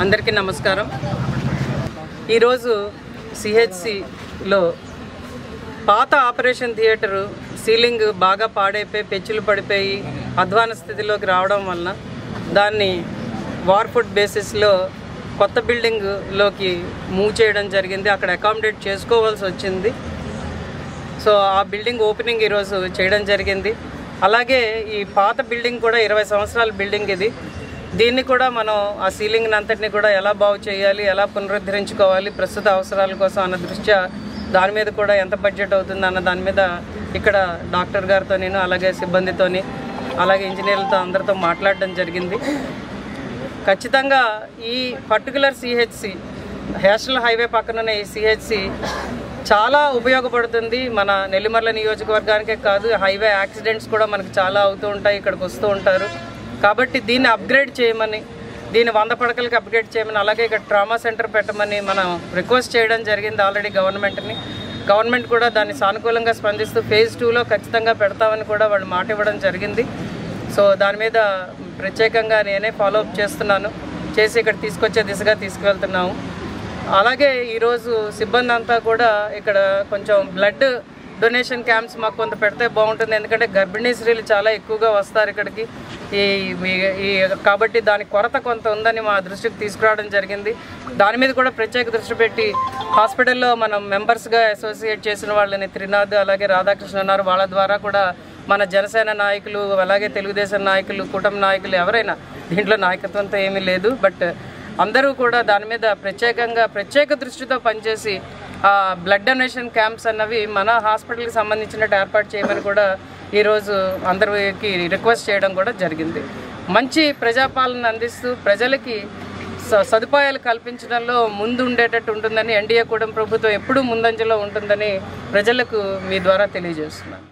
అందరికీ నమస్కారం. ఈరోజు సిహెచ్సిలో పాత ఆపరేషన్ థియేటరు సీలింగ్ బాగా పాడైపోయి పెచ్చులు పడిపోయి అధ్వాన స్థితిలోకి రావడం వలన దాన్ని వార్ఫుడ్ బేసిస్లో కొత్త బిల్డింగ్లోకి మూవ్ చేయడం జరిగింది. అక్కడ అకామిడేట్ చేసుకోవాల్సి వచ్చింది. సో ఆ బిల్డింగ్ ఓపెనింగ్ ఈరోజు చేయడం జరిగింది. అలాగే ఈ పాత బిల్డింగ్ కూడా 20 సంవత్సరాల బిల్డింగ్ ఇది. దీన్ని కూడా మనం ఆ సీలింగ్ అంతటిని కూడా ఎలా బాగు చేయాలి, ఎలా పునరుద్ధరించుకోవాలి ప్రస్తుత అవసరాల కోసం అన్న దృష్ట్యా దాని మీద కూడా ఎంత బడ్జెట్ అవుతుంది అన్న దాని మీద ఇక్కడ డాక్టర్ గారితో నేను అలాగే సిబ్బందితోని అలాగే ఇంజనీర్లతో అందరితో మాట్లాడడం జరిగింది. ఖచ్చితంగా ఈ పర్టికులర్ సిహెచ్సి నేషనల్ హైవే పక్కనున్న ఈ సిహెచ్సి చాలా ఉపయోగపడుతుంది. మన నెల్లిమర్ల నియోజకవర్గానికే కాదు, హైవే యాక్సిడెంట్స్ కూడా మనకు చాలా అవుతూ ఉంటాయి, ఇక్కడికి వస్తూ ఉంటారు. కాబట్టి దీన్ని అప్గ్రేడ్ చేయమని, దీన్ని 100 పడకలకి అప్గ్రేడ్ చేయమని, అలాగే ఇక్కడ ట్రామా సెంటర్ పెట్టమని మనం రిక్వెస్ట్ చేయడం జరిగింది ఆల్రెడీ గవర్నమెంట్ని. గవర్నమెంట్ కూడా దాన్ని సానుకూలంగా స్పందిస్తూ ఫేజ్ 2లో ఖచ్చితంగా పెడతామని కూడా వాళ్ళు మాట ఇవ్వడం జరిగింది. సో దాని మీద ప్రత్యేకంగా నేనే ఫాలోఅప్ చేస్తున్నాను, చేసి ఇక్కడ తీసుకొచ్చే దిశగా తీసుకువెళ్తున్నాము. అలాగే ఈరోజు సిబ్బంది అంతా కూడా ఇక్కడ కొంచెం బ్లడ్ డొనేషన్ క్యాంప్స్ మాకు కొంత పెడితే బాగుంటుంది. ఎందుకంటే గర్భిణీ స్త్రీలు చాలా ఎక్కువగా వస్తారు ఇక్కడికి. కాబట్టి దాని కొరత కొంత ఉందని మా దృష్టికి తీసుకురావడం జరిగింది. దాని మీద కూడా ప్రత్యేక దృష్టి పెట్టి హాస్పిటల్లో మనం మెంబర్స్గా అసోసియేట్ చేసిన వాళ్ళని త్రినాథ్ అలాగే రాధాకృష్ణ ఉన్నారు, వాళ్ళ ద్వారా కూడా మన జనసేన నాయకులు అలాగే తెలుగుదేశం నాయకులు కూటమి నాయకులు ఎవరైనా, దీంట్లో నాయకత్వంతో ఏమీ లేదు, బట్ అందరూ కూడా దాని మీద ప్రత్యేక దృష్టితో పనిచేసి బ్లడ్ డొనేషన్ క్యాంప్స్ అన్నవి మన హాస్పిటల్కి సంబంధించినట్టు ఏర్పాటు చేయమని కూడా ఈరోజు అందరికి రిక్వెస్ట్ చేయడం కూడా జరిగింది. మంచి ప్రజాపాలన అందిస్తూ ప్రజలకి సదుపాయాలు కల్పించడంలో ముందు ఉండేటట్టు ఉంటుందని ఎన్డీఏ కూటమి ప్రభుత్వం ఎప్పుడూ ముందంజలో ఉంటుందని ప్రజలకు మీ ద్వారా తెలియజేస్తున్నాను.